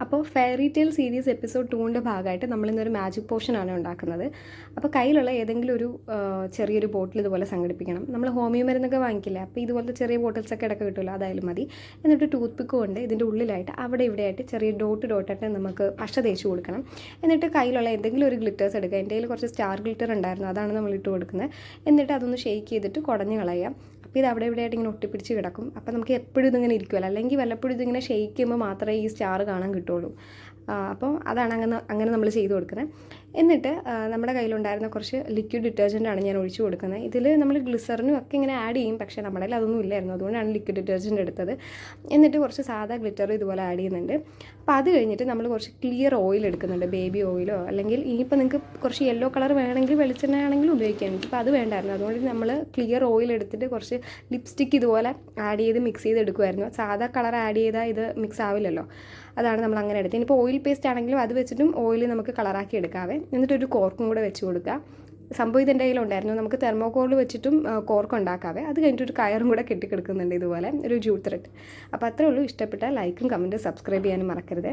അപ്പോൾ fairy tale series episode 2ൻ്റെ ഭാഗമായിട്ട് നമ്മളിന്നൊരു magic പോഷനാണ് ഉണ്ടാക്കുന്നത്. അപ്പോൾ കയ്യിലുള്ള ഏതെങ്കിലും ഒരു ചെറിയൊരു ബോട്ടിൽ ഇതുപോലെ സംഘടിപ്പിക്കണം. നമ്മൾ ഹോമിയോ മരുന്നൊക്കെ വാങ്ങിക്കില്ല, അപ്പോൾ ഇതുപോലത്തെ ചെറിയ ബോട്ടിൽസൊക്കെ ഇടയ്ക്ക് കിട്ടുമല്ലോ, അതായാലും മതി. എന്നിട്ട് ടൂത്ത് പിക്ക് കൊണ്ട് ഇതിൻ്റെ ഉള്ളിലായിട്ട് അവിടെ ഇവിടെയായിട്ട് ചെറിയ ഡോട്ടായിട്ട് നമുക്ക് പശ തേച്ച് കൊടുക്കണം. എന്നിട്ട് കയ്യിലുള്ള എന്തെങ്കിലും ഒരു ഗ്ലിറ്റേഴ്സ് എടുക്കുക. എൻ്റെ കയ്യിൽ കുറച്ച് സ്റ്റാർ ഗ്ലിറ്റർ ഉണ്ടായിരുന്നു, അതാണ് നമ്മൾ ഇട്ട് കൊടുക്കുന്നത്. എന്നിട്ട് അതൊന്ന് ഷെയ്ക്ക് ചെയ്തിട്ട് കുടഞ്ഞ് കളയുക. അപ്പോൾ ഇത് അവിടെ ഇവിടെയായിട്ട് ഇങ്ങനെ ഒട്ടിപ്പിടിച്ച് കിടക്കും. അപ്പോൾ നമുക്ക് എപ്പോഴും ഇതിങ്ങനെ ഇരിക്കുമല്ലോ, അല്ലെങ്കിൽ വല്ലപ്പോഴും ഇതിങ്ങനെ ഷെയ്ക്ക് ചെയ്യുമ്പോൾ മാത്രമേ ഈ സ്റ്റാർ കാണാൻ കിട്ടുള്ളൂ. അപ്പോൾ അതാണ് അങ്ങനെ നമ്മൾ ചെയ്ത് കൊടുക്കുന്നത്. എന്നിട്ട് നമ്മുടെ കയ്യിലുണ്ടായിരുന്ന കുറച്ച് ലിക്വിഡ് ഡിറ്റർജൻറ്റാണ് ഞാൻ ഒഴിച്ചു കൊടുക്കുന്നത്. ഇതിൽ നമ്മൾ ഗ്ലിസറിനും ഒക്കെ ഇങ്ങനെ ആഡ് ചെയ്യും, പക്ഷേ നമ്മുടെ കയ്യിൽ അതൊന്നും ഇല്ലായിരുന്നു, അതുകൊണ്ടാണ് ലിക്വിഡ് ഡിറ്റർജൻറ്റ് എടുത്തത്. എന്നിട്ട് കുറച്ച് സാധാ ഗ്ലിറ്റർ ഇതുപോലെ ആഡ് ചെയ്യുന്നുണ്ട്. അപ്പോൾ അത് കഴിഞ്ഞിട്ട് നമ്മൾ കുറച്ച് ക്ലിയർ ഓയിൽ എടുക്കുന്നുണ്ട്, ബേബി ഓയിലോ അല്ലെങ്കിൽ ഇനിയിപ്പോൾ നിങ്ങൾക്ക് കുറച്ച് യെല്ലോ കളർ വേണമെങ്കിൽ വെളിച്ചെണ്ണ ആണെങ്കിലും ഉപയോഗിക്കാം. ഇപ്പോൾ അത് വേണ്ടായിരുന്നു, അതുകൊണ്ട് നമ്മൾ ക്ലിയർ ഓയിൽ എടുത്തിട്ട് കുറച്ച് ലിപ്സ്റ്റിക്ക് ഇതുപോലെ ആഡ് ചെയ്ത് മിക്സ് ചെയ്ത് എടുക്കുമായിരുന്നു. സാധാ കളർ ആഡ് ചെയ്താൽ ഇത് മിക്സ് ആവില്ലല്ലോ, അതാണ് നമ്മൾ അങ്ങനെ എടുത്തത്. ഇനിയിപ്പോൾ ഓയിൽ പേസ്റ്റ് ആണെങ്കിലും അത് വെച്ചിട്ടും ഓയിൽ നമുക്ക് കളറാക്കി എടുക്കാവേ. എന്നിട്ടൊരു കോർക്കും കൂടെ വെച്ച് കൊടുക്കുക. സംഭവം ഇതിൻ്റെ കയ്യിലുണ്ടായിരുന്നു, നമുക്ക് തെർമോക്കോൾ വെച്ചിട്ടും കോർക്ക് ഉണ്ടാക്കാവേ. അത് കഴിഞ്ഞിട്ട് ഒരു കയറും കൂടെ കെട്ടിക്കിടക്കുന്നുണ്ട് ഇതുപോലെ, ഒരു ജൂട്ട് ത്രെഡ്. അപ്പോൾ അത്രേ ഉള്ളൂ. ഇഷ്ടപ്പെട്ടാൽ ലൈക്കും കമൻറ്റും സബ്സ്ക്രൈബ് ചെയ്യാനും മറക്കരുത്.